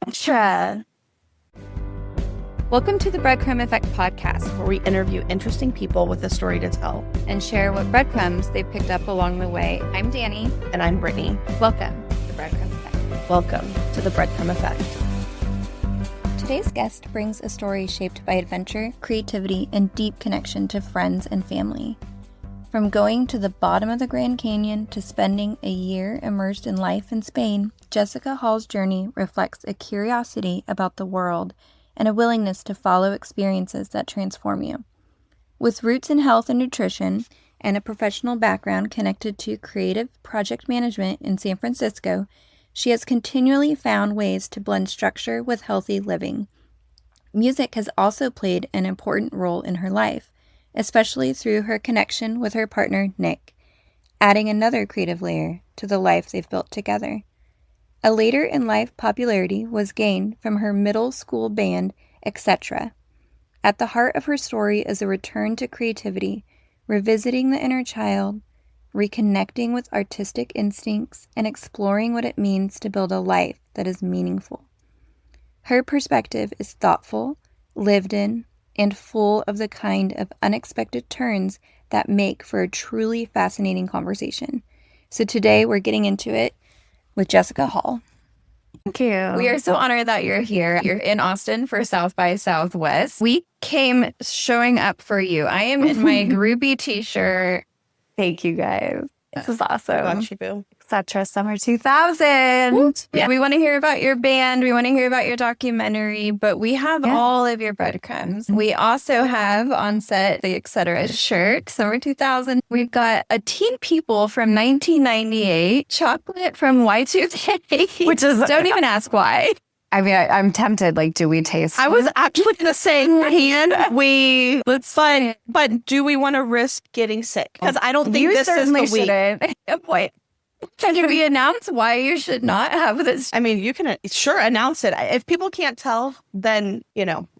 Extra. Welcome to the Breadcrumb Effect podcast, where we interview interesting people with a story to tell and share what breadcrumbs they've picked up along the way. I'm Dani. And I'm Brittany. Welcome to the Breadcrumb Effect. Welcome to the Breadcrumb Effect. Today's guest brings a story shaped by adventure, creativity, and deep connection to friends and family. From going to the bottom of the Grand Canyon to spending a year immersed in life in Spain, Jessica Hall's journey reflects a curiosity about the world and a willingness to follow experiences that transform you. With roots in health and nutrition and a professional background connected to creative project management in San Francisco, she has continually found ways to blend structure with healthy living. Music has also played an important role in her life, especially through her connection with her partner, Nick, adding another creative layer to the life they've built together. A later in life popularity was gained from her middle school band, X-Cetra. At the heart of her story is a return to creativity, revisiting the inner child, reconnecting with artistic instincts, and exploring what it means to build a life that is meaningful. Her perspective is thoughtful, lived in, and full of the kind of unexpected turns that make for a truly fascinating conversation. So today we're getting into it with Jessica Hall. Thank you. We are so honored that you're here. You're in Austin for South by Southwest. We came showing up for you. I am in my groupie t-shirt. Thank you, guys. This is awesome. Got you, boo. X-Cetra Summer 2000. Yeah. We want to hear about your band. We want to hear about your documentary, but we have all of your breadcrumbs. We also have on set the X-Cetra shirt, Summer 2000. We've got a Teen People from 1998, chocolate from Y2K, which is don't even ask why. I mean, I'm tempted. Like, do we taste? I was actually going to say, let's fun, but do we want to risk getting sick? Because I don't think this is the week. Good point. Can we announce why you should not have this? I mean, you can sure announce it. If people can't tell, then,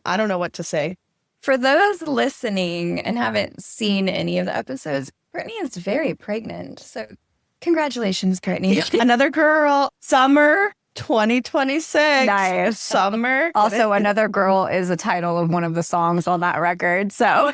I don't know what to say. For those listening and haven't seen any of the episodes, Brittany is very pregnant. So congratulations, Brittany. Another girl, summer 2026. Nice. Summer. Also, Another Girl is the title of one of the songs on that record. So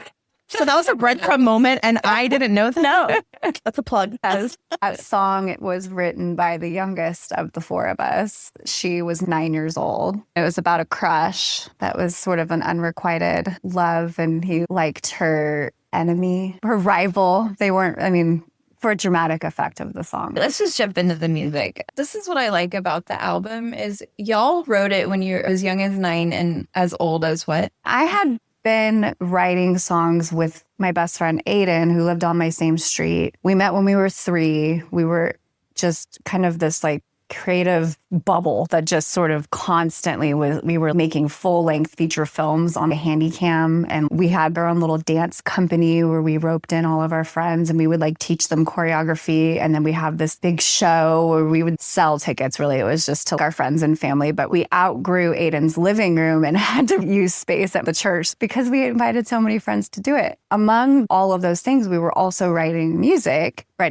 that was a breadcrumb moment, and I didn't know that. No. That's a plug. That song was written by the youngest of the four of us. She was 9 years old. It was about a crush that was sort of an unrequited love, and he liked her enemy, her rival. They weren't, for a dramatic effect of the song. Let's just jump into the music. This is what I like about the album is y'all wrote it when you're as young as 9 and as old as what? I had been writing songs with my best friend Aiden, who lived on my same street. We met when we were 3. We were just kind of this creative bubble that just sort of constantly we were making full-length feature films on a handy cam, and we had our own little dance company where we roped in all of our friends and we would teach them choreography, and then we have this big show where we would sell tickets. Really, it was just to our friends and family, but we outgrew Aiden's living room and had to use space at the church because we invited so many friends to do it. Among all of those things, we were also writing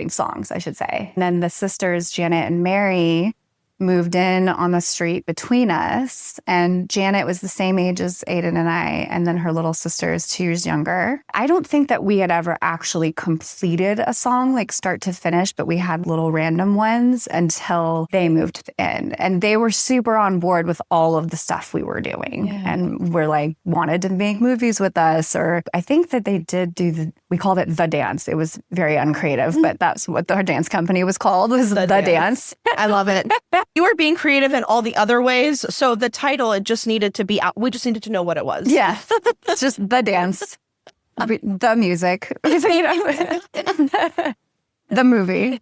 songs, I should say. And then the sisters, Janet and Mary, moved in on the street between us, and Janet was the same age as Aiden and I, and then her little sister is 2 years younger. I don't think that we had ever actually completed a song start to finish, but we had little random ones until they moved in, and they were super on board with all of the stuff we were doing, and were wanted to make movies with us, or I think that they did we called it The Dance. It was very uncreative, but that's what our dance company was called, was The Dance. I love it. You were being creative in all the other ways, so the title, it just needed to be out. We just needed to know what it was. Yeah, it's just The Dance, the music, the movie.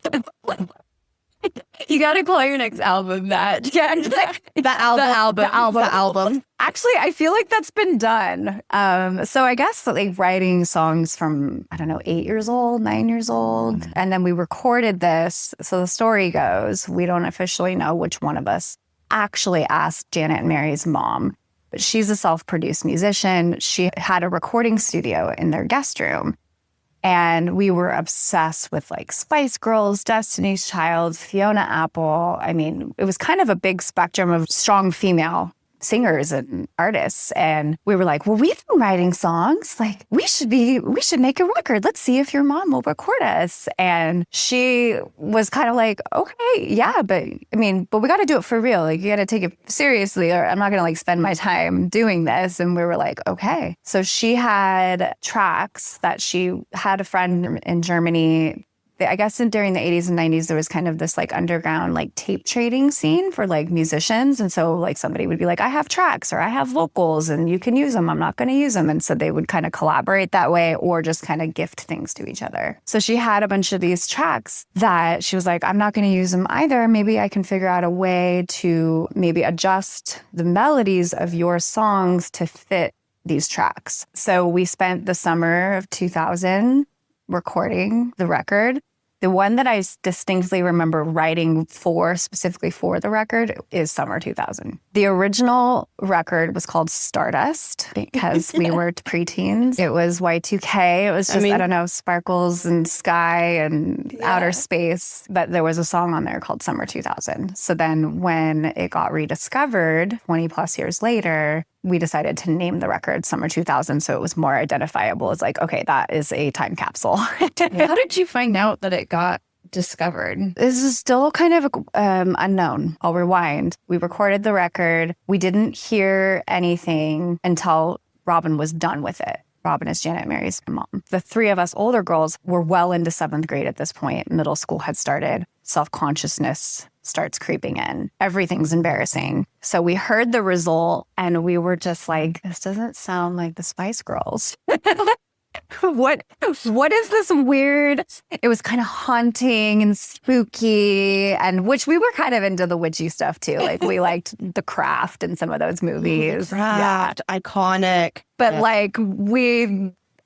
You gotta call your next album that. Yeah, the album. Actually, I feel like that's been done. So I guess writing songs from, 8 years old, 9 years old. And then we recorded this. So the story goes, we don't officially know which one of us actually asked Janet and Mary's mom, but she's a self-produced musician. She had a recording studio in their guest room. And we were obsessed with like Spice Girls, Destiny's Child, Fiona Apple. I mean, it was kind of a big spectrum of strong female singers and artists. And we were like, well, we've been writing songs. Like, we should make a record. Let's see if your mom will record us. And she was kind of like, okay, yeah, but we got to do it for real. Like, you got to take it seriously, or I'm not going to like spend my time doing this. And we were like, okay. So she had tracks that she had a friend in Germany. I guess during the 80s and 90s, there was kind of this like underground like tape trading scene for like musicians. And so like somebody would be like, I have tracks or I have vocals and you can use them. I'm not going to use them. And so they would kind of collaborate that way or just kind of gift things to each other. So she had a bunch of these tracks that she was like, I'm not going to use them either. Maybe I can figure out a way to maybe adjust the melodies of your songs to fit these tracks. So we spent the summer of 2000 recording the record. The one that I distinctly remember writing specifically for the record is Summer 2000. The original record was called Stardust because we were preteens. It was Y2K. It was just, I don't know, sparkles and sky and outer space. But there was a song on there called Summer 2000. So then when it got rediscovered 20 plus years later, we decided to name the record Summer 2000 so it was more identifiable. It's like, okay, that is a time capsule. How did you find out that it got discovered? This is still kind of unknown. I'll rewind. We recorded the record. We didn't hear anything until Robin was done with it. Robin is Janet and Mary's mom. The three of us older girls were well into 7th grade at this point. Middle school had started. Self-consciousness starts creeping in. Everything's embarrassing. So we heard the result and we were just like, this doesn't sound like the Spice Girls. What is this weird? It was kind of haunting and spooky, and which we were kind of into the witchy stuff too. Like we liked The Craft and some of those movies. Craft, iconic. But like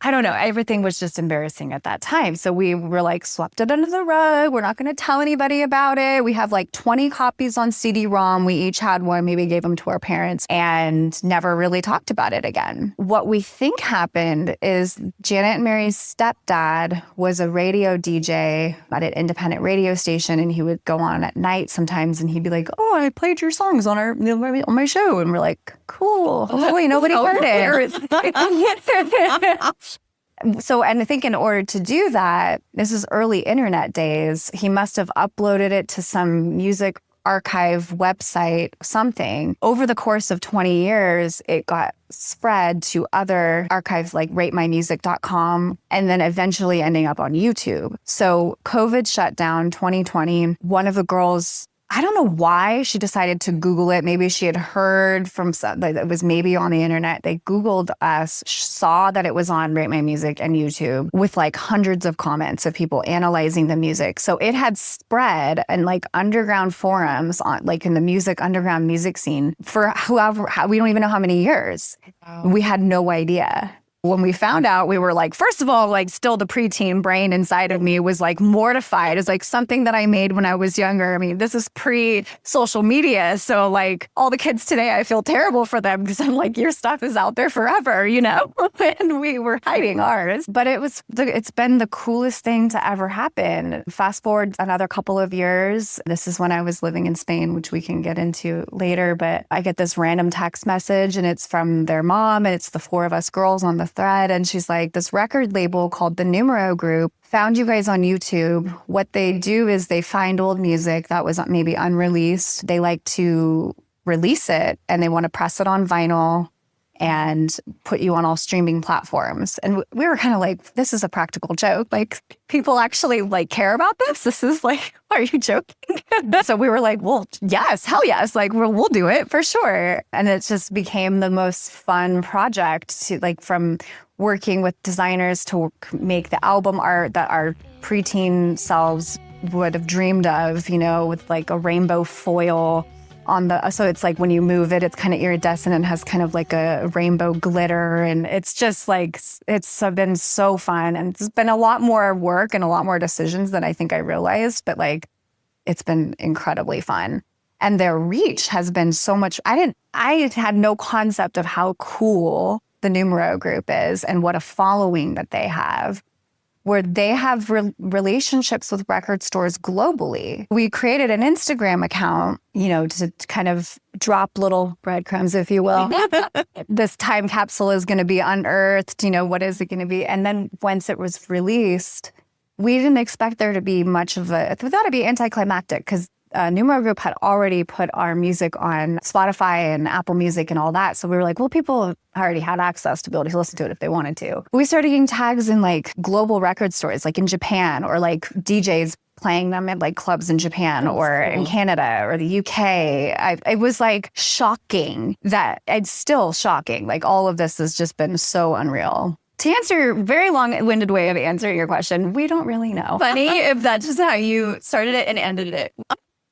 I don't know, everything was just embarrassing at that time. So we were like, swept it under the rug. We're not going to tell anybody about it. We have like 20 copies on CD-ROM. We each had one, maybe gave them to our parents and never really talked about it again. What we think happened is Janet and Mary's stepdad was a radio DJ at an independent radio station, and he would go on at night sometimes and he'd be like, oh, I played your songs on my show. And we're like, cool. Hopefully nobody heard it. So, and I think in order to do that, this is early internet days, he must have uploaded it to some music archive website, something. Over the course of 20 years, it got spread to other archives like ratemymusic.com and then eventually ending up on YouTube. So COVID shut down 2020. One of the girls, I don't know why she decided to Google it. Maybe she had heard from some, that it was maybe on the internet. They Googled us, saw that it was on Rate My Music and YouTube with like hundreds of comments of people analyzing the music. So it had spread in like underground forums on like in the underground music scene for we don't even know how many years. Wow. We had no idea. When we found out, we were like, first of all, like still the preteen brain inside of me was like mortified. It's like something that I made when I was younger. I mean, this is pre-social media. So like all the kids today, I feel terrible for them because I'm like, your stuff is out there forever, you know? And we were hiding ours. But it's been the coolest thing to ever happen. Fast forward another couple of years. This is when I was living in Spain, which we can get into later. But I get this random text message and it's from their mom and it's the four of us girls on the thread, and she's like, this record label called the Numero Group found you guys on YouTube. What they do is they find old music that was maybe unreleased. They like to release it and they want to press it on vinyl and put you on all streaming platforms. And we were kind of like, this is a practical joke. Like, people actually like care about this? This is like, are you joking? So we were like, well, yes, hell yes. Like, we'll do it for sure. And it just became the most fun project to like from working with designers to make the album art that our preteen selves would have dreamed of, you know, with like a rainbow foil on so it's like when you move it, it's kind of iridescent and has kind of like a rainbow glitter. And it's just like, it's been so fun. And it's been a lot more work and a lot more decisions than I think I realized, but like, it's been incredibly fun. And their reach has been so much. I had no concept of how cool the Numero Group is and what a following that they have. where they have relationships with record stores globally. We created an Instagram account, to kind of drop little breadcrumbs, if you will. This time capsule is going to be unearthed. What is it going to be? And then once it was released, we didn't expect there to be much of we thought it'd be anticlimactic because Numero Group had already put our music on Spotify and Apple Music and all that. So we were like, well, people already had access to be able to listen to it if they wanted to. We started getting tags in like global record stores, like in Japan, or like DJs playing them at like clubs in Japan or in Canada or the UK. It was like shocking that it's still shocking. Like all of this has just been so unreal. To answer your very long-winded way of answering your question, we don't really know. Funny if that's just how you started it and ended it.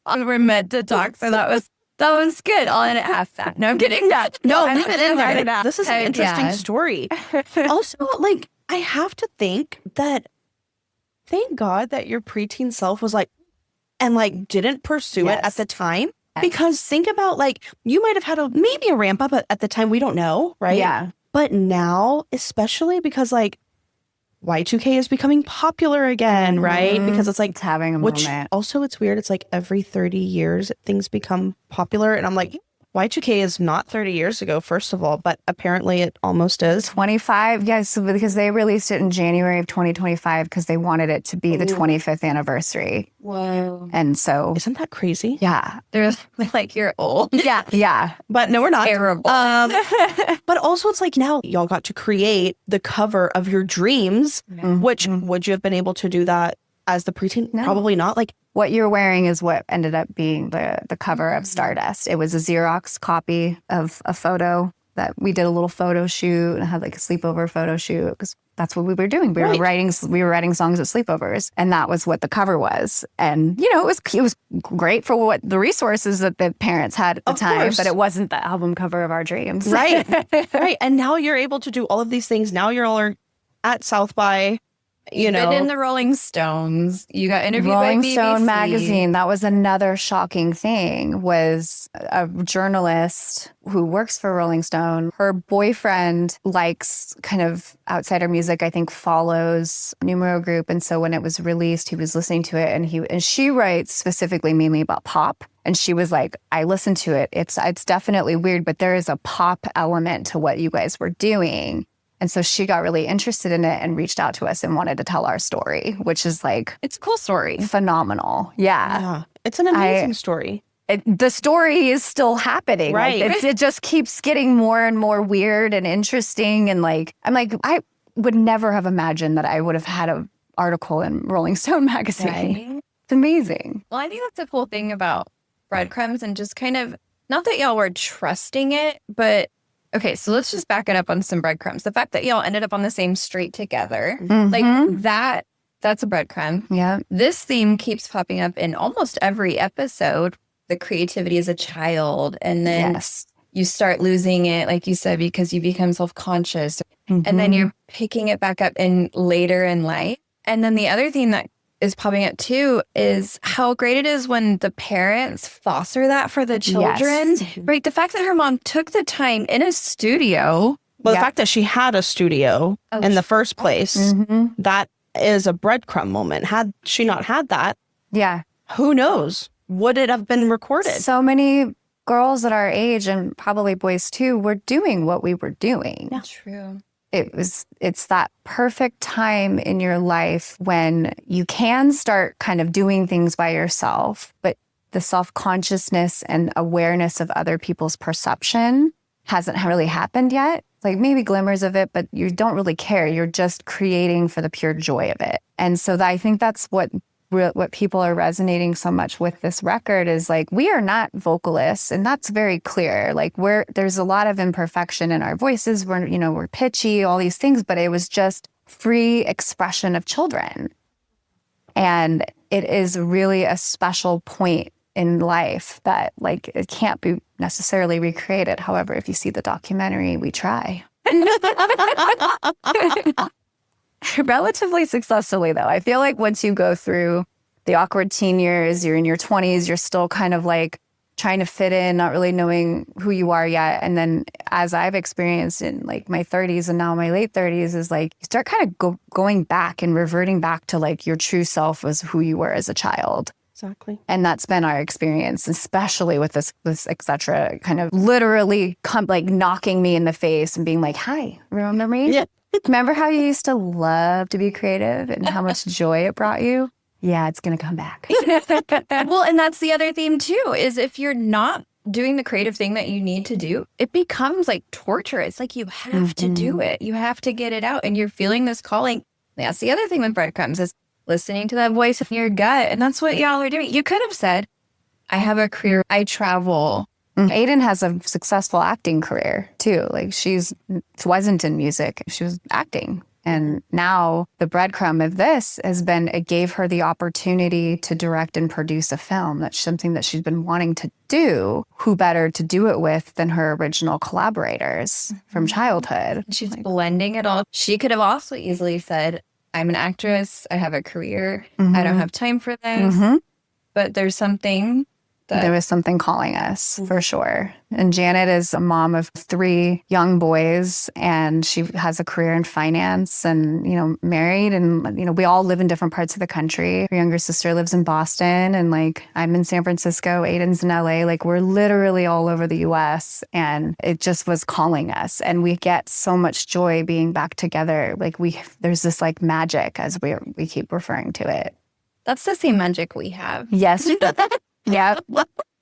We're meant to talk, so that was good. I'll end it half that. No, I'm kidding. No, I'm in there. This is an interesting story. Also, like, I have to think that thank God that your preteen self was like, and like didn't pursue it at the time. Because think about like, you might have had maybe a ramp up at the time. We don't know, right? Yeah. But now, especially because like Y2K is becoming popular again, right? Because it's like it's having a moment. Also, it's weird. It's like every 30 years things become popular. And I'm like, Y2K is not 30 years ago, first of all, but apparently it almost is. 25, yes, because they released it in January of 2025 because they wanted it to be the 25th anniversary. Whoa. And so... Isn't that crazy? Yeah. They're like, you're old. Yeah. But no, we're not. Terrible. But also it's like now y'all got to create the cover of your dreams, which would you have been able to do that as the preteen? No. Probably not. Like, what you're wearing is what ended up being the cover of Stardust. It was a Xerox copy of a photo that we did a little photo shoot and had like a sleepover photo shoot because that's what we were doing. We were writing songs at sleepovers, and that was what the cover was. And it was great for what the resources that the parents had at the time, but it wasn't the album cover of our dreams. Right. Right. And now you're able to do all of these things. Now you're all at South by. Been in the Rolling Stones. You got interviewed by BBC. Rolling Stone magazine. That was another shocking thing. Was a journalist who works for Rolling Stone. Her boyfriend likes kind of outsider music. I think follows Numero Group, and so when it was released, he was listening to it, and she writes specifically mainly about pop. And she was like, I listened to it. It's definitely weird, but there is a pop element to what you guys were doing. And so she got really interested in it and reached out to us and wanted to tell our story, which is like... It's a cool story. Phenomenal. Yeah. It's an amazing story. The story is still happening. Right. Like, it just keeps getting more and more weird and interesting. And like, I'm like, I would never have imagined that I would have had an article in Rolling Stone magazine. Right. It's amazing. Well, I think that's the cool thing about breadcrumbs and just kind of, not that y'all were trusting it, but... Okay, so let's just back it up on some breadcrumbs. The fact that y'all ended up on the same street together, like that's a breadcrumb. Yeah. This theme keeps popping up in almost every episode, the creativity as a child. And then you start losing it, like you said, because you become self-conscious. And then you're picking it back up later in life. And then the other theme that is popping up too is how great it is when the parents foster that for the children. Yes. Right. The fact that her mom took the time in a studio. Well, the fact that she had a studio in the first place, that is a breadcrumb moment. Had she not had that, who knows? Would it have been recorded? So many girls at our age, and probably boys too, were doing what we were doing. Yeah. True. It's that perfect time in your life when you can start kind of doing things by yourself, but the self-consciousness and awareness of other people's perception hasn't really happened yet. Like maybe glimmers of it, but you don't really care. You're just creating for the pure joy of it. And so I think that's what people are resonating so much with this record is like, we are not vocalists, and that's very clear. Like there's a lot of imperfection in our voices. We're pitchy, all these things, but it was just free expression of children. And it is really a special point in life that like, it can't be necessarily recreated. However, if you see the documentary, we try. Relatively successfully, though. I feel like once you go through the awkward teen years, you're in your 20s, you're still kind of like trying to fit in, not really knowing who you are yet. And then as I've experienced in like my 30s and now my late 30s, is like you start kind of going back and reverting back to like your true self as who you were as a child. Exactly. And that's been our experience, especially with this X-Cetra kind of literally like knocking me in the face and being like, hi, remember me? Yeah. Remember how you used to love to be creative and how much joy it brought you? Yeah, it's going to come back. Well, and that's the other thing too, is if you're not doing the creative thing that you need to do, it becomes like torturous. Like you have to do it. You have to get it out, and you're feeling this calling. That's the other thing with breadcrumbs, is listening to that voice in your gut. And that's what y'all are doing. You could have said, I have a career, I travel. Aiden has a successful acting career too. Like she wasn't in music, she was acting. And now the breadcrumb of this has been, it gave her the opportunity to direct and produce a film. That's something that she's been wanting to do. Who better to do it with than her original collaborators from childhood? She's blending it all. She could have also easily said, I'm an actress, I have a career, I don't have time for this. But there's something there was something calling us for sure. And Janet is a mom of 3 young boys, and she has a career in finance and, you know, married. And, you know, we all live in different parts of the country. Her younger sister lives in Boston, and like I'm in San Francisco, Aiden's in LA. Like we're literally all over the US, and it just was calling us. And we get so much joy being back together. Like there's this like magic, as we keep referring to it. That's the same magic we have. Yes. Yeah,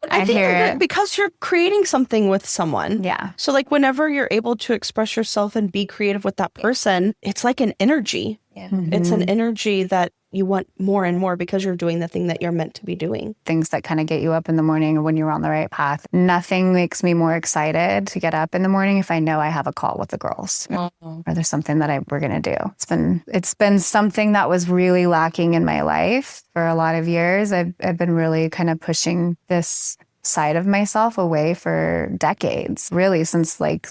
I hear it. Because you're creating something with someone. Yeah. So like whenever you're able to express yourself and be creative with that person, it's like an energy. Yeah. It's an energy that you want more and more because you're doing the thing that you're meant to be doing. Things that kind of get you up in the morning when you're on the right path. Nothing makes me more excited to get up in the morning if I know I have a call with the girls or there's something that we're going to do. It's been something that was really lacking in my life for a lot of years. I've been really kind of pushing this side of myself away for decades, really since like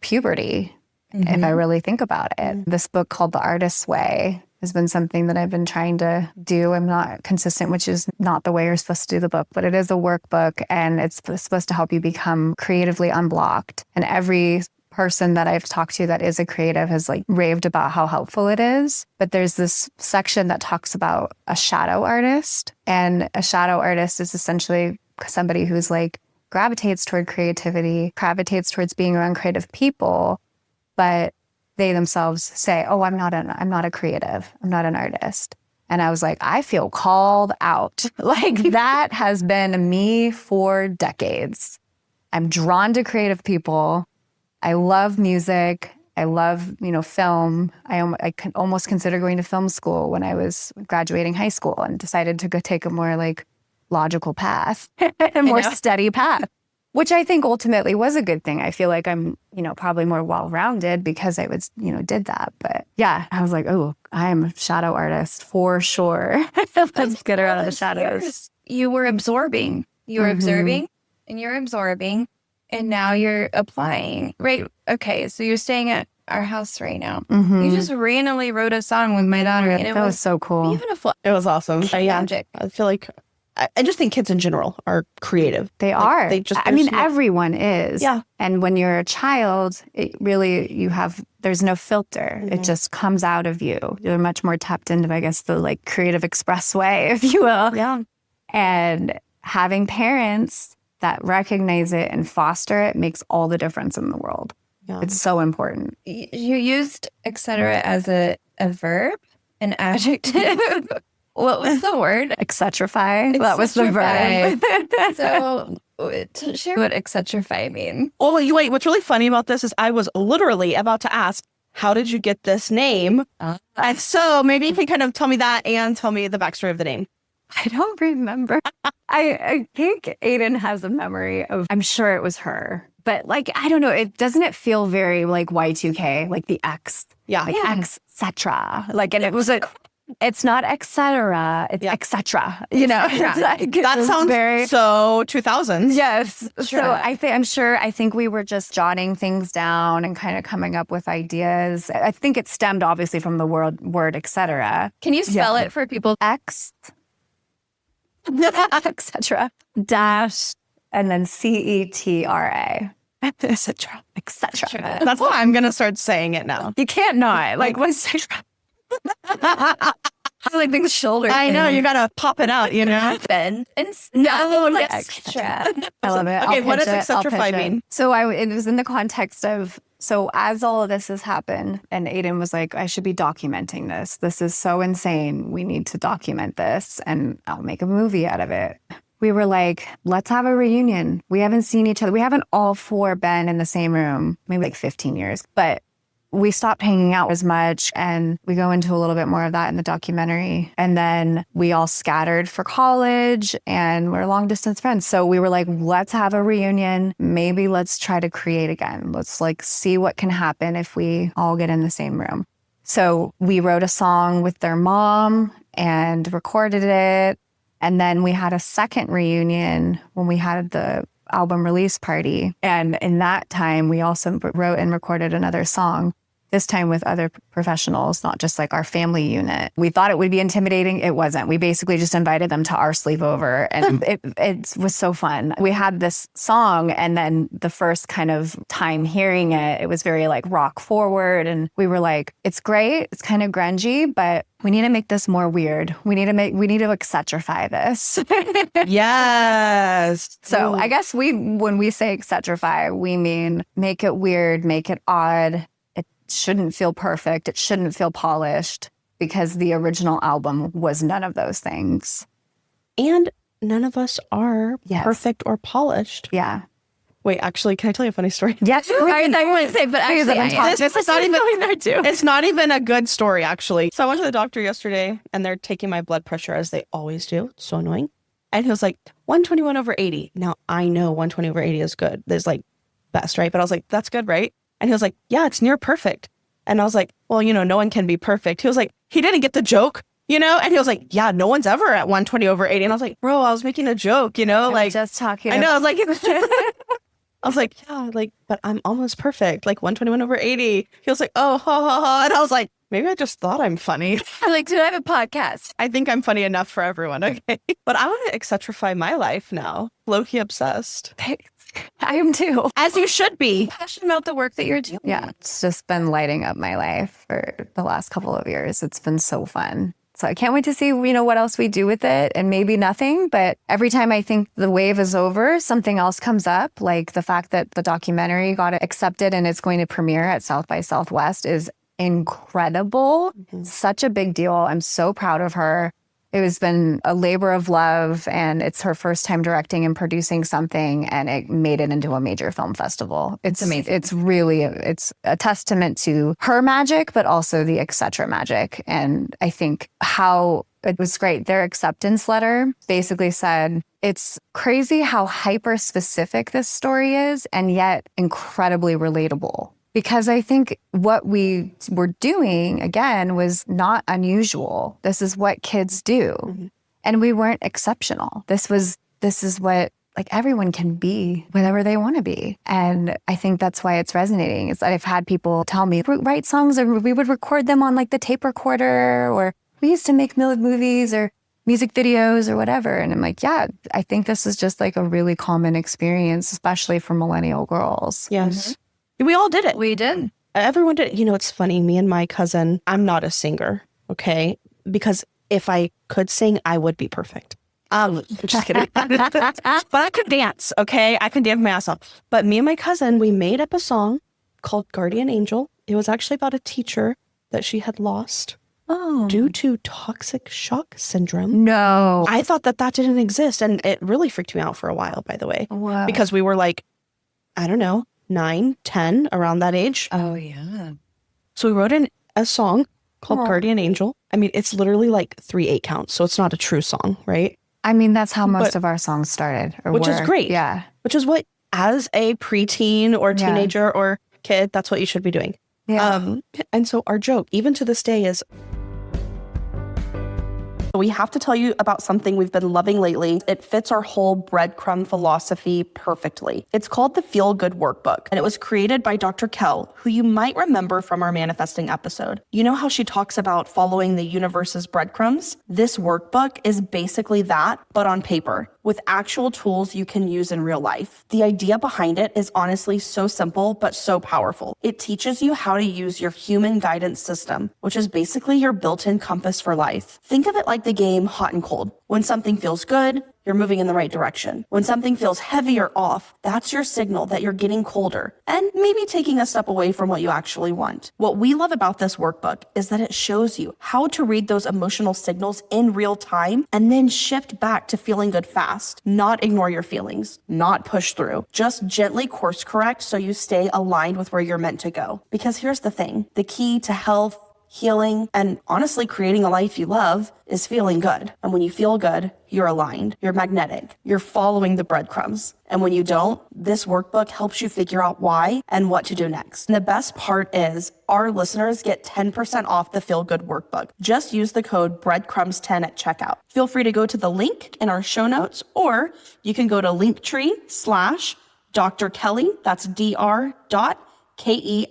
puberty, if I really think about it. This book called The Artist's Way has been something that I've been trying to do. I'm not consistent, which is not the way you're supposed to do the book, but it is a workbook, and it's supposed to help you become creatively unblocked. And every person that I've talked to that is a creative has like raved about how helpful it is. But there's this section that talks about a shadow artist, and a shadow artist is essentially somebody who's like gravitates toward creativity, gravitates towards being around creative people, but they themselves say, oh, I'm not a creative. I'm not an artist. And I was like, I feel called out. Like that has been me for decades. I'm drawn to creative people. I love music. I love, film. I can almost consider going to film school when I was graduating high school, and decided to go take a more like logical path, a more steady path, which I think ultimately was a good thing. I feel like I'm, probably more well-rounded because I was, did that. But yeah, I was like, oh, I am a shadow artist for sure. Let's get her out of the shadows. You were absorbing. You were observing, and you're absorbing, and now you're applying. Right. Okay. So you're staying at our house right now. You just randomly wrote a song with my daughter, and it was so cool. Beautiful. It was awesome. Magic. I feel like I just think kids in general are creative. They are. Everyone is. Yeah. And when you're a child, it really, there's no filter. It just comes out of you. You're much more tapped into, I guess, the like creative expressway, if you will. Yeah. And having parents that recognize it and foster it makes all the difference in the world. Yeah. It's so important. You used etc. as a verb, an adjective. What was the word? X-Cetrify. That was the verb. So, share what X-Cetrify means. Oh, wait. What's really funny about this is I was literally about to ask, how did you get this name? And so maybe you can kind of tell me that and tell me the backstory of the name. I don't remember. I think Aiden has a memory of, I'm sure it was her. But like, I don't know, doesn't feel very like Y2K, like the X. Yeah. Like X-Cetra. Like, and it was it's not etc. It's X-Cetra. That sounds very so 2000s. Yes. Sure. So I think we were just jotting things down and kind of coming up with ideas. I think it stemmed obviously from the word etc. Can you spell it for people? X-Cetra dash and then CETRA. X-Cetra. X-Cetra. That's why I'm going to start saying it now. You can't not. Like, what's like the shoulder. I know, you got to pop it out, you know? Ben and extra. I love it. Okay, what does X-Cetrify mean? So it was in the context of, so as all of this has happened, and Aiden was like, I should be documenting this. This is so insane. We need to document this, and I'll make a movie out of it. We were like, let's have a reunion. We haven't seen each other. We haven't all four been in the same room, maybe like 15 years. But we stopped hanging out as much, and we go into a little bit more of that in the documentary. And then we all scattered for college, and we're long distance friends. So we were like, let's have a reunion. Maybe let's try to create again. Let's like see what can happen if we all get in the same room. So we wrote a song with their mom and recorded it. And then we had a second reunion when we had the album release party. And in that time, we also wrote and recorded another song, this time with other professionals, not just like our family unit. We thought it would be intimidating. It wasn't. We basically just invited them to our sleepover, and it was so fun. We had this song, and then the first kind of time hearing it, it was very like rock forward. And we were like, it's great. It's kind of grungy, but we need to make this more weird. We need to X-Cetrify this. Yes. So I guess when we say X-Cetrify, we mean make it weird, make it odd. It shouldn't feel perfect. It shouldn't feel polished, because the original album was none of those things. And none of us are perfect or polished. Yeah. Wait, actually, can I tell you a funny story? Yes. I want to say, but actually, this is not even there too. It's not even a good story, actually. So I went to the doctor yesterday, and they're taking my blood pressure, as they always do. It's so annoying. And he was like, 121/80. Now, I know 120/80 is good. There's like best, right? But I was like, that's good, right? And he was like, yeah, it's near perfect. And I was like, well, no one can be perfect. He was like, he didn't get the joke, And he was like, yeah, no one's ever at 120/80. And I was like, bro, I was making a joke, like just talking. I know. I was like, I was like, yeah, but I'm almost perfect, like 121/80. He was like, oh, ha, ha, ha. And I was like, maybe I just thought I'm funny. Like, do I have a podcast? I think I'm funny enough for everyone, okay? But I want to X-Cetrify my life now. Low-key obsessed. I am too. As you should be. Passionate about the work that you're doing. Yeah, it's just been lighting up my life for the last couple of years. It's been so fun. So I can't wait to see, what else we do with it, and maybe nothing. But every time I think the wave is over, something else comes up. Like the fact that the documentary got accepted and it's going to premiere at South by Southwest is incredible. Mm-hmm. Such a big deal. I'm so proud of her. It has been a labor of love, and it's her first time directing and producing something, and it made it into a major film festival. It's amazing. It's a testament to her magic, but also the X-Cetra magic. And I think how it was great. Their acceptance letter basically said, it's crazy how hyper specific this story is, and yet incredibly relatable. Because I think what we were doing, again, was not unusual. This is what kids do. Mm-hmm. And we weren't exceptional. This is what everyone can be, whatever they want to be. And I think that's why it's resonating. I've had people tell me, write songs, or we would record them on the tape recorder, or we used to make movies or music videos or whatever. And I'm like, yeah, I think this is just a really common experience, especially for millennial girls. Yes. Mm-hmm. We all did it. We did. Everyone did it. It's funny. Me and my cousin, I'm not a singer, okay? Because if I could sing, I would be perfect. Just kidding. But I could dance, okay? I could dance my ass off. But me and my cousin, we made up a song called Guardian Angel. It was actually about a teacher that she had lost due to toxic shock syndrome. No. I thought that didn't exist. And it really freaked me out for a while, by the way. Wow. Because we were I don't know, 9, 10, around that age. Oh, yeah. So we wrote a song called Guardian Angel. I mean, it's literally 3 8 counts, so it's not a true song, right? I mean, that's how most of our songs started. Which is great. Yeah. Which is what, as a preteen or teenager or kid, that's what you should be doing. Yeah. And so our joke, even to this day, is we have to tell you about something we've been loving lately. It fits our whole breadcrumb philosophy perfectly. It's called the Feel Good Workbook, and it was created by Dr. Kell, who you might remember from our manifesting episode. You know how she talks about following the universe's breadcrumbs? This workbook is basically that, but on paper. with actual tools you can use in real life. The idea behind it is honestly so simple, but so powerful. It teaches you how to use your human guidance system, which is basically your built-in compass for life. Think of it like the game Hot and Cold. When something feels good, you're moving in the right direction. When something feels heavy or off, that's your signal that you're getting colder and maybe taking a step away from what you actually want. What we love about this workbook is that it shows you how to read those emotional signals in real time and then shift back to feeling good fast. Not ignore your feelings, not push through, just gently course correct so you stay aligned with where you're meant to go. Because here's the thing, the key to health, healing, and honestly creating a life you love is feeling good. And when you feel good, you're aligned, you're magnetic, you're following the breadcrumbs. And when you don't, this workbook helps you figure out why and what to do next. And the best part is our listeners get 10% off the Feel Good workbook. Just use the code breadcrumbs10 at checkout. Feel free to go to the link in our show notes, or you can go to Linktree/Dr. Kelly, that's Dr. Kelley.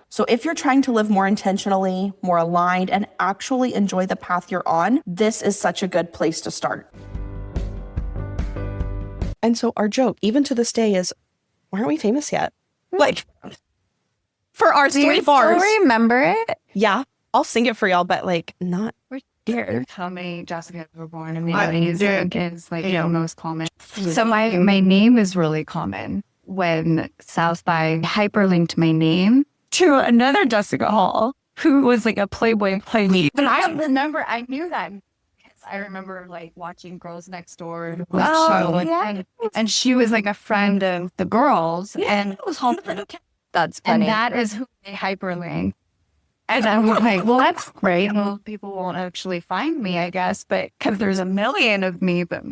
So if you're trying to live more intentionally, more aligned, and actually enjoy the path you're on, this is such a good place to start. And so our joke, even to this day, is, why aren't we famous yet? Like, for our three bars. Do you remember it? Yeah, I'll sing it for y'all, but like, not Here. How many Jessica were born in the 80s is like most common. So my name is really common. When South by hyperlinked my name to another Jessica Hall, who was like a Playboy playmate. And I remember, I knew that because I remember like watching Girls Next Door. And she was like a friend of the girls. And it was home. That's funny. And that is who they hyperlinked. And I'm like, well, that's great. Well, people won't actually find me, I guess, but because there's a million of me, but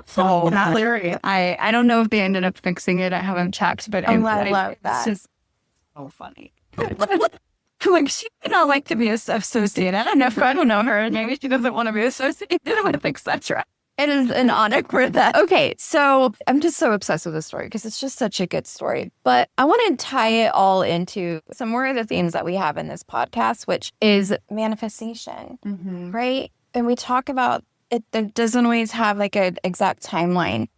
so hilarious. I don't know if they ended up fixing it. I haven't checked, but I love that. It's just so funny. Like, she would not like to be associated. I don't know her. Maybe she doesn't want to be associated with X-Cetra. It is an honor for that. Okay, so I'm just so obsessed with this story because it's just such a good story. But I want to tie it all into some more of the themes that we have in this podcast, which is manifestation, right? And we talk about it doesn't always have like an exact timeline.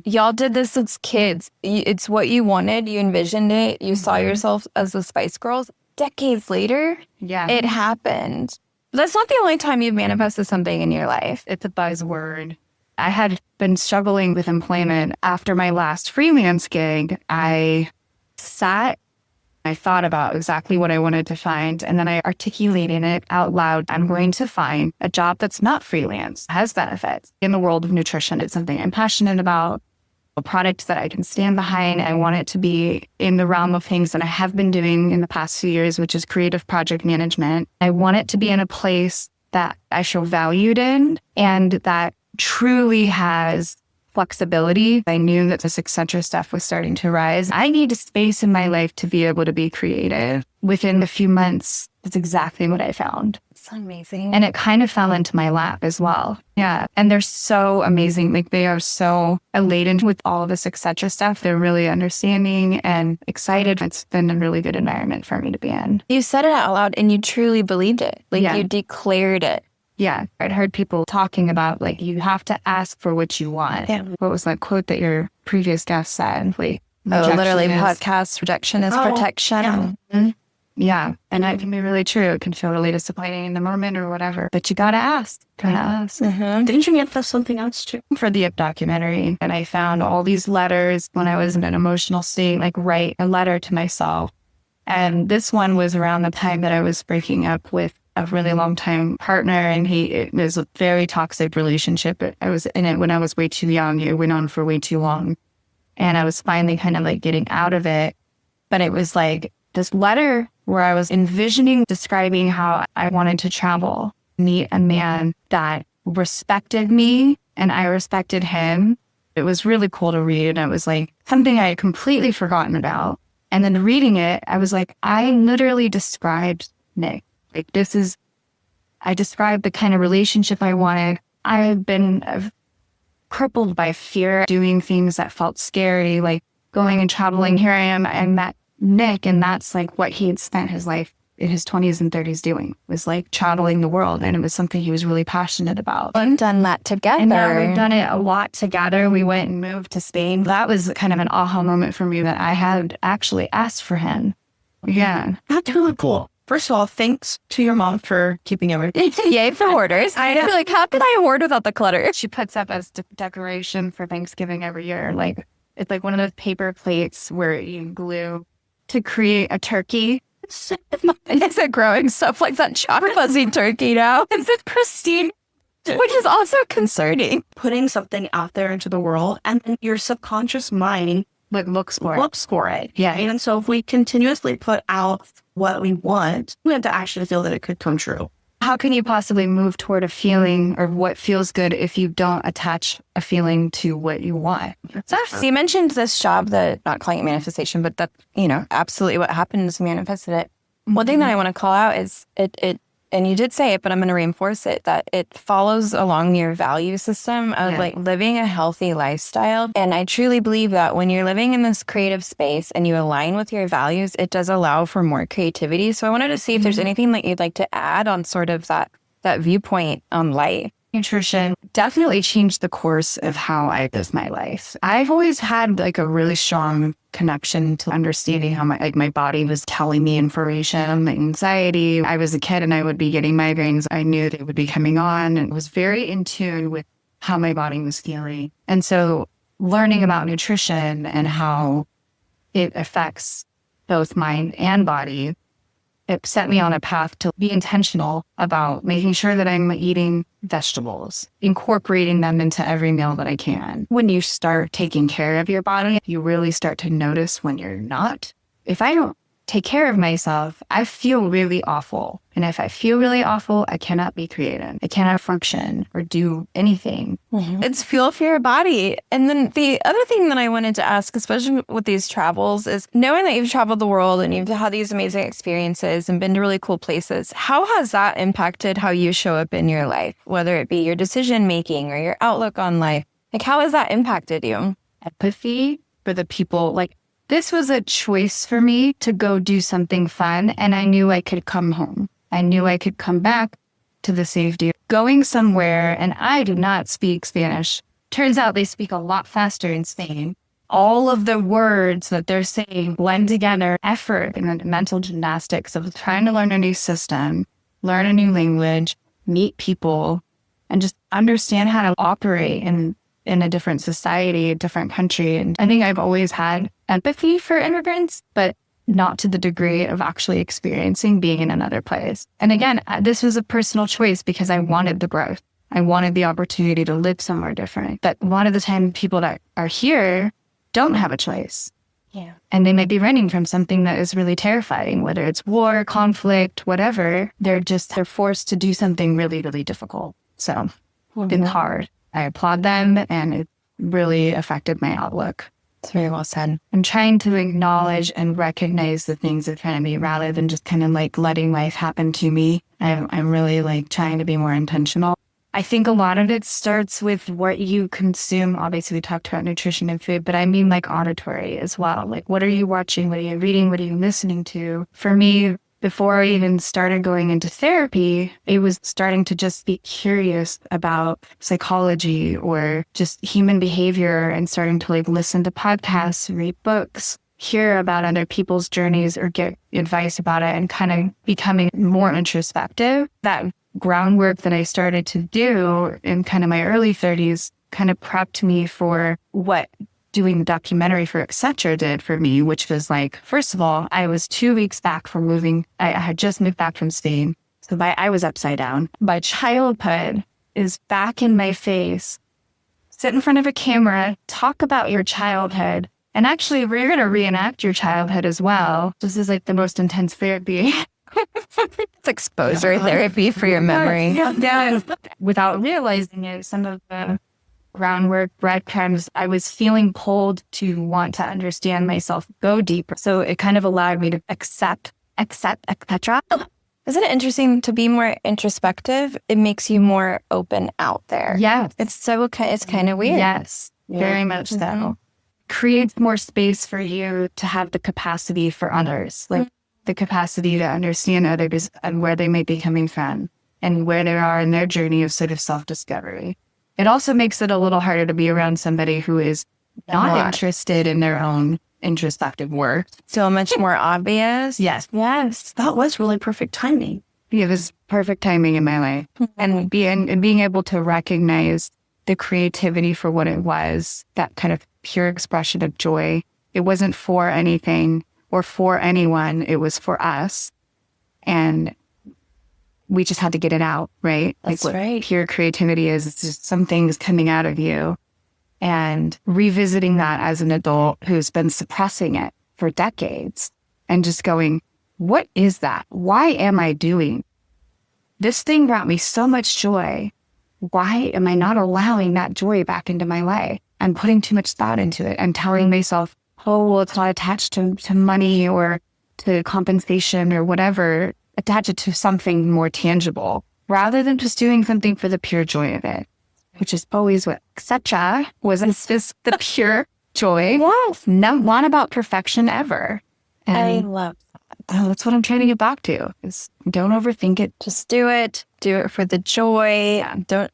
Y'all did this as kids. It's what you wanted. You envisioned it. You saw yourself as the Spice Girls. Decades later, it happened. That's not the only time you've manifested something in your life. It's a buzzword. I had been struggling with employment after my last freelance gig. I thought about exactly what I wanted to find, and then I articulated it out loud. I'm going to find a job that's not freelance, has benefits in the world of nutrition. It's something I'm passionate about, a product that I can stand behind. I want it to be in the realm of things that I have been doing in the past few years, which is creative project management. I want it to be in a place that I feel valued in and that truly has flexibility. I knew that this X-Cetra stuff was starting to rise. I need a space in my life to be able to be creative. Within a few months, that's exactly what I found. It's amazing. And it kind of fell into my lap as well. Yeah. And they're so amazing. Like, they are so elated with all of this X-Cetra stuff. They're really understanding and excited. It's been a really good environment for me to be in. You said it out loud and you truly believed it. Like, you declared it. Yeah. I'd heard people talking about, like, you have to ask for what you want. Yeah. What was that quote that your previous guest said? Like, literally, podcast rejection is protection. Yeah. And that can be really true. It can feel really disappointing in the moment or whatever. But you got to ask. Didn't you manifest something else too? For the documentary. And I found all these letters when I was in an emotional state, like, write a letter to myself. And this one was around the time that I was breaking up with a really long time partner, and it was a very toxic relationship. I was in it when I was way too young. It went on for way too long. And I was finally kind of like getting out of it. But it was like this letter where I was envisioning, describing how I wanted to travel, meet a man that respected me and I respected him. It was really cool to read. And it was like something I had completely forgotten about. And then reading it, I was like, I literally described Nick. Like, I described the kind of relationship I wanted. I've been crippled by fear, doing things that felt scary, like going and traveling. Here I am, I met Nick, and that's like what he had spent his life in his 20s and 30s doing, was like traveling the world. And it was something he was really passionate about. We've done that together. And now we've done it a lot together. We went and moved to Spain. That was kind of an aha moment for me that I had actually asked for him. Yeah. That's really cool. First of all, thanks to your mom for keeping everything. Yay for hoarders. I feel like, how could I hoard without the clutter? She puts up as decoration for Thanksgiving every year. Like, it's like one of those paper plates where you glue to create a turkey. Is it growing stuff like that chocolate fuzzy turkey now? Is it pristine? Which is also concerning. Putting something out there into the world, and then your subconscious mind Looks for it. Yeah. And so if we continuously put out what we want, we have to actually feel that it could come true. How can you possibly move toward a feeling or what feels good if you don't attach a feeling to what you want? So you mentioned this job, that not calling it manifestation, but that, absolutely what happened is manifested it. One thing that I want to call out is it and you did say it, but I'm going to reinforce it, that it follows along your value system of like living a healthy lifestyle. And I truly believe that when you're living in this creative space and you align with your values, it does allow for more creativity. So I wanted to see if there's anything that you'd like to add on sort of that viewpoint on life. Nutrition definitely changed the course of how I live my life. I've always had like a really strong connection to understanding how my body was telling me information, my anxiety. I was a kid and I would be getting migraines. I knew they would be coming on and was very in tune with how my body was feeling. And so learning about nutrition and how it affects both mind and body, it set me on a path to be intentional about making sure that I'm eating vegetables, incorporating them into every meal that I can. When you start taking care of your body, you really start to notice when you're not. If I don't take care of myself, I feel really awful. And if I feel really awful, I cannot be creative. I cannot function or do anything. It's fuel for your body. And then the other thing that I wanted to ask, especially with these travels, is knowing that you've traveled the world and you've had these amazing experiences and been to really cool places, how has that impacted how you show up in your life, whether it be your decision making or your outlook on life? Like, how has that impacted you? Empathy for the people. Like, this was a choice for me to go do something fun, and I knew I could come home. I knew I could come back to the safety of going somewhere, and I do not speak Spanish. Turns out they speak a lot faster in Spain. All of the words that they're saying blend together, effort and the mental gymnastics of trying to learn a new system, learn a new language, meet people, and just understand how to operate in a different society, a different country. And I think I've always had empathy for immigrants, but not to the degree of actually experiencing being in another place. And again, this was a personal choice because I wanted the growth. I wanted the opportunity to live somewhere different. But a lot of the time, people that are here don't have a choice. Yeah. And they might be running from something that is really terrifying, whether it's war, conflict, whatever. They're forced to do something really, really difficult. So it's been hard. I applaud them, and it really affected my outlook. It's very well said. I'm trying to acknowledge and recognize the things that kind of me rather than just kind of like letting life happen to me. I'm really like trying to be more intentional. I think a lot of it starts with what you consume. Obviously, we talked about nutrition and food, but I mean like auditory as well. Like, what are you watching? What are you reading? What are you listening to? For me, before I even started going into therapy, it was starting to just be curious about psychology or just human behavior and starting to like listen to podcasts, read books, hear about other people's journeys or get advice about it and kind of becoming more introspective. That groundwork that I started to do in kind of my early 30s kind of prepped me for what doing the documentary for X-Cetra did for me, which was like, first of all, I was 2 weeks back from moving. I had just moved back from Spain. So I was upside down. My childhood is back in my face. Sit in front of a camera, talk about your childhood. And actually, we're going to reenact your childhood as well. This is like the most intense therapy. It's exposure therapy for your memory. Yeah. Without realizing it, some of the groundwork, breadcrumbs, I was feeling pulled to want to understand myself, go deeper. So it kind of allowed me to accept, etc. Isn't it interesting to be more introspective? It makes you more open out there. Yeah. It's kind of weird. Yes, very much so. Creates more space for you to have the capacity for others. Like the capacity to understand others and where they might be coming from and where they are in their journey of sort of self-discovery. It also makes it a little harder to be around somebody who is not interested in their own introspective work. So much more obvious. Yes. That was really perfect timing. It was perfect timing in my life. And being able to recognize the creativity for what it was, that kind of pure expression of joy. It wasn't for anything or for anyone. It was for us. And we just had to get it out, right? That's like what right. Pure creativity is, it's just some things coming out of you. And revisiting that as an adult who's been suppressing it for decades and just going, what is that? Why am I doing? This thing brought me so much joy. Why am I not allowing that joy back into my life? I'm putting too much thought into it and telling myself, oh, well, it's not attached to money or to compensation or whatever. Attach it to something more tangible rather than just doing something for the pure joy of it, which is always what X-Cetra was. It's just the pure joy. Yes. Not about perfection ever. And I love that. that's what I'm trying to get back to is don't overthink it. Just do it. Do it for the joy. Yeah.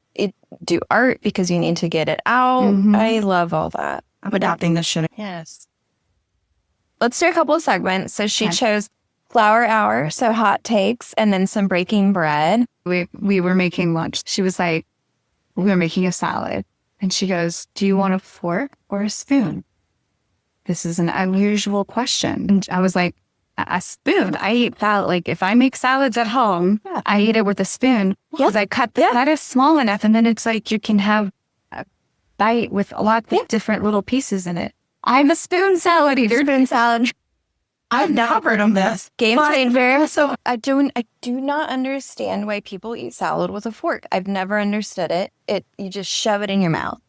Do art because you need to get it out. I love all that. I'm adopting this shit. Yes. Let's do a couple of segments. So she chose Flower Hour, so hot takes, and then some breaking bread. We were making lunch. She was like, we were making a salad. And she goes, do you want a fork or a spoon? This is an unusual question. And I was like, a spoon. I eat salad. Like if I make salads at home, I eat it with a spoon because I cut the lettuce small enough. And then it's like you can have a bite with a lot of different little pieces in it. I'm a spoon salad eater. Spoon salad. I've never heard of this. Game changer. So I do not understand why people eat salad with a fork. I've never understood it. You just shove it in your mouth.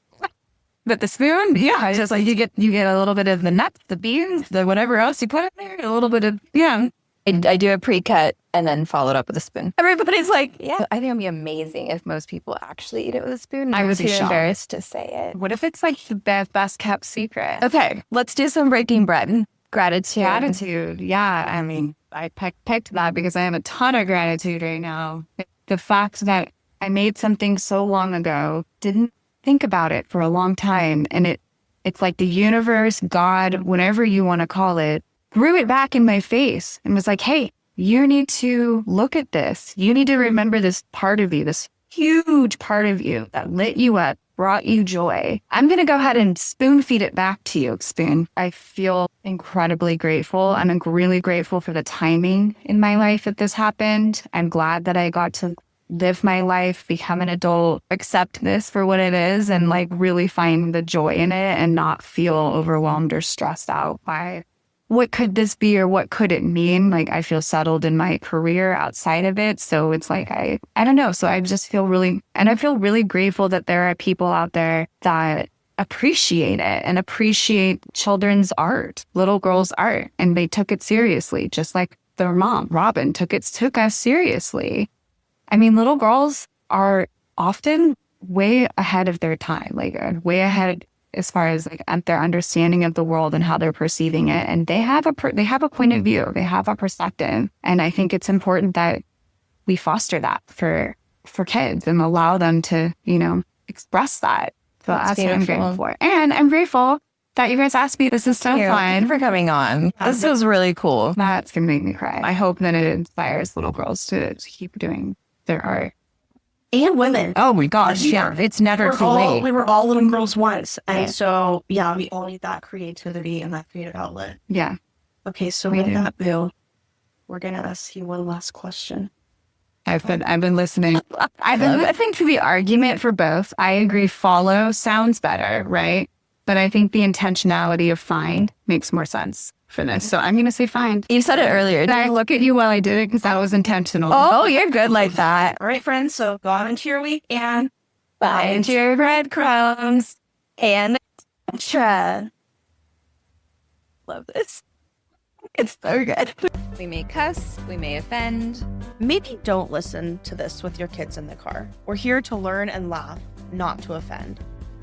But the spoon, it's just like you get a little bit of the nuts, the beans, the whatever else you put in there, a little bit of I do a pre-cut and then follow it up with a spoon. Everybody's like, I think it'd be amazing if most people actually eat it with a spoon. I would be too shocked. embarrassed to say it. What if it's like the best kept secret? Okay, let's do some breaking bread. Gratitude. Yeah. I mean, I picked that because I have a ton of gratitude right now. The fact that I made something so long ago, didn't think about it for a long time. And it's like the universe, God, whatever you want to call it, threw it back in my face and was like, hey, you need to look at this. You need to remember this part of you, this huge part of you that lit you up, brought you joy. I'm going to go ahead and spoon feed it back to you, spoon. I feel incredibly grateful. I'm really grateful for the timing in my life that this happened. I'm glad that I got to live my life, become an adult, accept this for what it is, and like really find the joy in it and not feel overwhelmed or stressed out by what could this be or what could it mean? Like I feel settled in my career outside of it. So it's like, I don't know. So I just feel I feel really grateful that there are people out there that appreciate it and appreciate children's art, little girls' art. And they took it seriously, just like their mom, Robin, took us seriously. I mean, little girls are often way ahead of their time, like way ahead as far as like their understanding of the world and how they're perceiving it. And they have a point of view, they have a perspective. And I think it's important that we foster that for kids and allow them to, express that. So that's what I'm grateful for. And I'm grateful that you guys asked me. This is so fun. Thank you for coming on. This was really cool. That's going to make me cry. I hope that it inspires little girls to keep doing their art. And women. Oh my gosh, yeah. It's never too late. We were all little girls once. And so, we all need that creativity and that creative outlet. Yeah. Okay, so with that, Bill, we're going to ask you one last question. I've been listening. I've been listening to the argument for both. I agree follow sounds better, right? But I think the intentionality of find makes more sense for this. So I'm going to say find. You said it earlier. Did I look at you while I did it? Because that was intentional. Oh, you're good like that. All right, friends. So go out into your week and find your breadcrumbs and X-Cetra. Love this. It's so good. We may cuss. We may offend. Maybe don't listen to this with your kids in the car. We're here to learn and laugh, not to offend.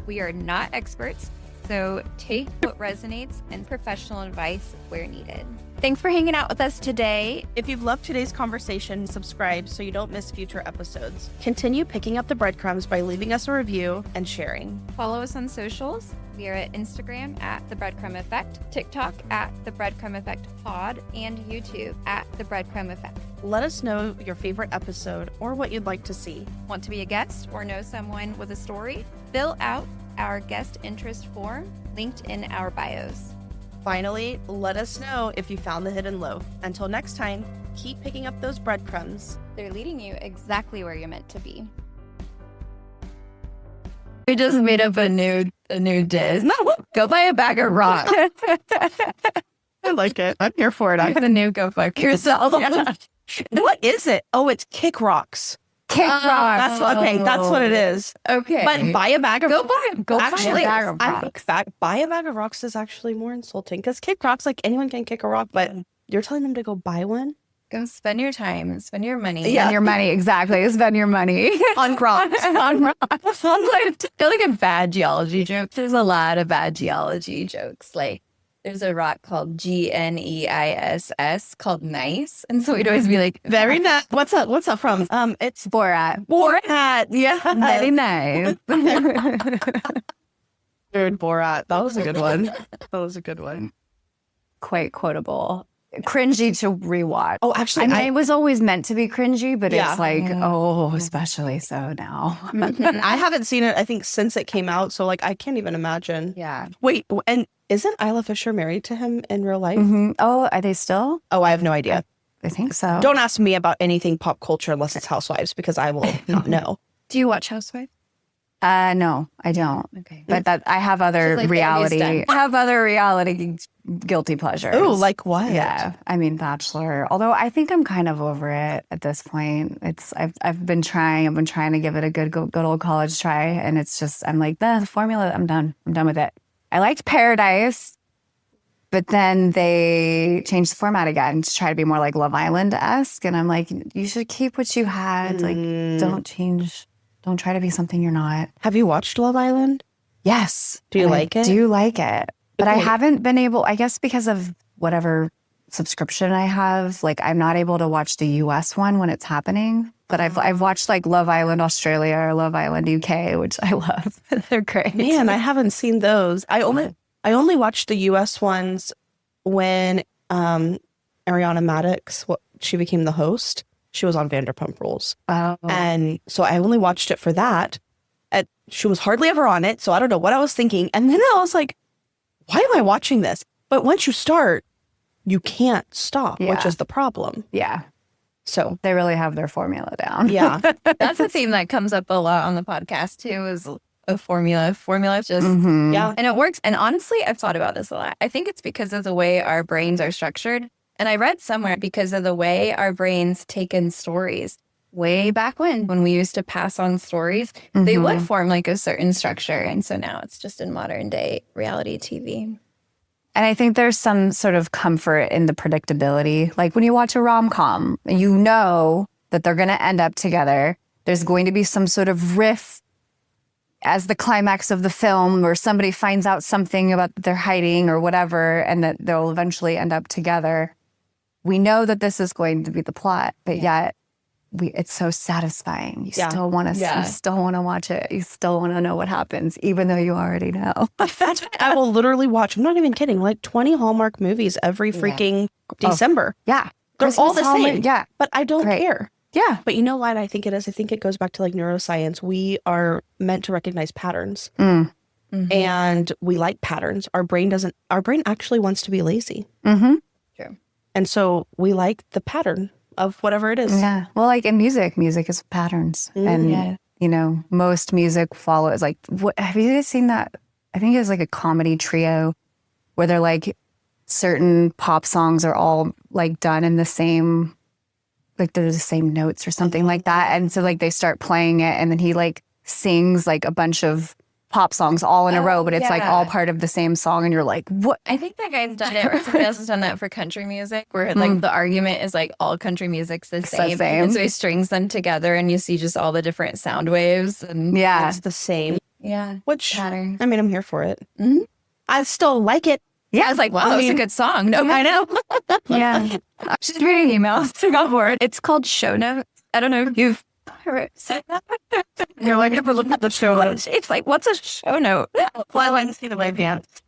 We are not experts. So take what resonates and professional advice where needed. Thanks for hanging out with us today. If you've loved today's conversation, subscribe so you don't miss future episodes. Continue picking up the breadcrumbs by leaving us a review and sharing. Follow us on socials. We are at Instagram at The Breadcrumb Effect, TikTok at The Breadcrumb Effect Pod, and YouTube at The Breadcrumb Effect. Let us know your favorite episode or what you'd like to see. Want to be a guest or know someone with a story? Fill out our guest interest form linked in our bios. Finally, let us know if you found the hidden loaf. Until next time, keep picking up those breadcrumbs. They're leading you exactly where you're meant to be. We just made up a new dish. Go buy a bag of rocks. I like it. I'm here for it. I got a new go fuck yourself. Yeah. What is it? Oh, it's Kick Rocks. Kick rocks. That's what it is. Okay. But buy a bag of buy a bag of rocks. Buy a bag of rocks is actually more insulting because Kick Rocks, like anyone can kick a rock, but you're telling them to go buy one? Go spend your time, spend your money. Spend your money, exactly. Spend your money. On rocks. On rocks. I feel like a bad geology joke. There's a lot of bad geology jokes. Like, there's a rock called GNEISS called Nice. And so we'd always be like, very nice. What's that from? It's Borat. Borat. Yeah. Very nice. Dude, Borat. That was a good one. Quite quotable. Cringy to rewatch. Oh, actually, I mean, it was always meant to be cringy, but Yeah. it's like, especially so now. I haven't seen it, I think, since it came out. So, like, I can't even imagine. Yeah. Wait, and isn't Isla Fisher married to him in real life? Mm-hmm. Oh, are they still? Oh, I have no idea. I think so. Don't ask me about anything pop culture unless it's Housewives because I will not know. Do you watch Housewives? No, I don't. Okay. But I have other She's like reality. Andy's I have other reality guilty pleasures. Oh, like what? Yeah, I mean Bachelor. Although I think I'm kind of over it at this point. I've been trying to give it a good old college try, and it's just I'm like the formula. I'm done with it. I liked Paradise, but then they changed the format again to try to be more like Love Island-esque, and I'm like, you should keep what you had. Like, don't change. Don't try to be something you're not. Have you watched Love Island? Yes. Do you like it? I do like it. But I Okay. haven't been able, I guess because of whatever subscription I have, like I'm not able to watch the US one when it's happening. But I've watched like Love Island Australia or Love Island UK, which I love. They're great. Man, I haven't seen those. I only watched the US ones when Ariana Madix, she became the host. She was on Vanderpump Rules. Oh. And so I only watched it for that. She was hardly ever on it, so I don't know what I was thinking. And then I was like, why am I watching this? But once you start, you can't stop, which Yeah. is the problem. Yeah. So, They really have their formula down. yeah. That's a theme that comes up a lot on the podcast too, is a formula. Formula is just, Mhm. Yeah. and it works. And honestly, I've thought about this a lot. I think it's because of the way our brains are structured. And I read somewhere because of the way our brains take in stories. Way back when we used to pass on stories, they would form like a certain structure. And so now it's just in modern day reality TV. And I think there's some sort of comfort in the predictability. Like when you watch a rom-com, you know that they're going to end up together. There's going to be some sort of riff as the climax of the film where somebody finds out something about that they're hiding or whatever, and that they'll eventually end up together. We know that this is going to be the plot, but yet it's so satisfying. You Yeah. still want to you still want to watch it. You still want to know what happens, even though you already know. That's why I will literally watch, I'm not even kidding, like 20 Hallmark movies every freaking December. Yeah. They're all the Christmas same. Yeah. But I don't Great. care. Yeah. But you know what I think it is? I think it goes back to like neuroscience. We are meant to recognize patterns. Mm. And we like patterns. Our brain actually wants to be lazy. Mm-hmm. And so we like the pattern of whatever it is. Yeah. Well, like in music is patterns. And, you know, most music follows like, have you guys seen that? I think it's like a comedy trio where they're like certain pop songs are all like done in the same, like they're the same notes or something like that. And so like they start playing it and then he like sings like a bunch of pop songs all in a row, but it's like all part of the same song. And you're like, what? I think that guy's done it. Somebody else has done that for country music, where like the argument is like all country music's the same. And so he strings them together, and you see just all the different sound waves. And It's the same. yeah, Which, patterns. I mean, I'm here for it. I still like it. Yeah, I was like, wow, that was a good song. No, I know. Yeah. I'm just reading emails. Go for it. It's called Show Notes. I don't know if you've heard said that. You're like, never look at the show notes. It's like, what's a show note? Well, I can see the way pants.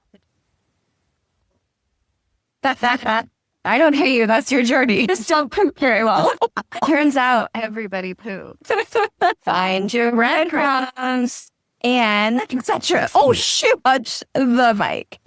That. I don't hate you. That's your journey. You just don't poop very well. Turns out everybody poops. Find your breadcrumbs and etc. Oh, shoot. Touch the mic.